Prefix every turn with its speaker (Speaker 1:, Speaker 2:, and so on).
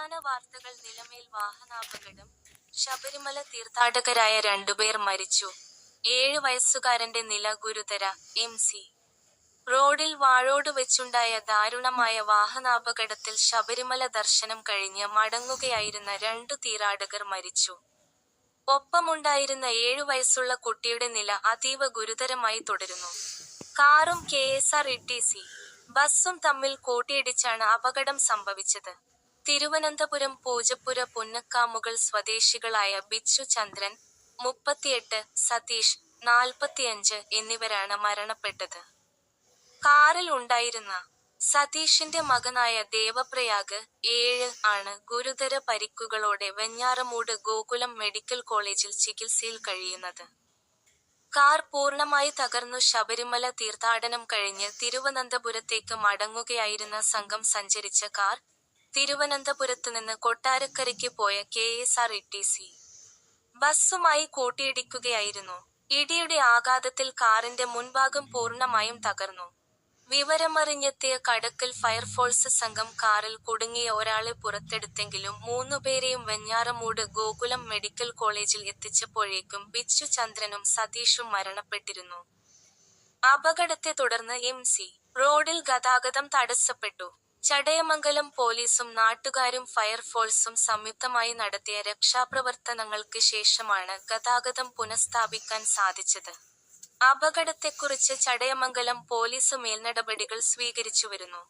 Speaker 1: പ്രധാന വാർത്തകൾ നിലമേൽ വാഹനാപകടം. ശബരിമല തീർത്ഥാടകരായ 2 പേർ മരിച്ചു. 7 വയസ്സുകാരന്റെ നില ഗുരുതര. എം.സി. റോഡിൽ വാഴോട് വെച്ചുണ്ടായ ദാരുണമായ വാഹനാപകടത്തിൽ ശബരിമല ദർശനം കഴിഞ്ഞ് മടങ്ങുകയായിരുന്ന 2 തീർത്ഥാടകർ മരിച്ചു. ഒപ്പമുണ്ടായിരുന്ന 7 വയസ്സുള്ള കുട്ടിയുടെ നില അതീവ ഗുരുതരമായി തുടരുന്നു. കാറും കെ.എസ്.ആർ.ടി.സി. ബസ്സും തമ്മിൽ കൂട്ടിയിടിച്ചാണ് അപകടം സംഭവിച്ചത്. തിരുവനന്തപുരം പൂജപ്പുര പുന്നക്കാമുകൾ സ്വദേശികളായ ബിച്ചു ചന്ദ്രൻ, 38, സതീഷ്, 45 എന്നിവരാണ് മരണപ്പെട്ടത്. കാറിൽ ഉണ്ടായിരുന്ന സതീഷിന്റെ മകനായ ദേവപ്രയാഗ്, 7, ആണ് ഗുരുതര പരിക്കുകളോടെ വെഞ്ഞാറമൂട് ഗോകുലം മെഡിക്കൽ കോളേജിൽ ചികിത്സയിൽ കഴിയുന്നത്. കാർ പൂർണ്ണമായി തകർന്നു. ശബരിമല തീർത്ഥാടനം കഴിഞ്ഞ് തിരുവനന്തപുരത്തേക്ക് മടങ്ങുകയായിരുന്ന സംഘം സഞ്ചരിച്ച കാർ, തിരുവനന്തപുരത്തുനിന്ന് കൊട്ടാരക്കരയ്ക്ക് പോയ കെ.എസ്.ആർ.ടി.സി. ബസ്സുമായി കൂട്ടിയിടിക്കുകയായിരുന്നു. ഇടിയുടെ ആഘാതത്തിൽ കാറിന്റെ മുൻഭാഗം പൂർണ്ണമായും തകർന്നു. വിവരമറിഞ്ഞെത്തിയ കടക്കൽ ഫയർഫോഴ്സ് സംഘം കാറിൽ കുടുങ്ങിയ ഒരാളെ പുറത്തെടുത്തെങ്കിലും 3 പേരെയും വെഞ്ഞാറമൂട് ഗോകുലം മെഡിക്കൽ കോളേജിൽ എത്തിച്ചപ്പോഴേക്കും ബിച്ചു ചന്ദ്രനും സതീഷും മരണപ്പെട്ടിരുന്നു. അപകടത്തെ തുടർന്ന് എം.സി. റോഡിൽ ഗതാഗതം തടസ്സപ്പെട്ടു. ചടയമംഗലം പോലീസും നാട്ടുകാരും ഫയർഫോഴ്സും സംയുക്തമായി നടത്തിയ രക്ഷാപ്രവർത്തനങ്ങൾക്ക് ശേഷമാണ് ഗതാഗതം പുനഃസ്ഥാപിക്കാൻ സാധിച്ചത്. അപകടത്തെക്കുറിച്ച് ചടയമംഗലം പോലീസ് മേൽനടപടികൾ സ്വീകരിച്ചുവരുന്നു.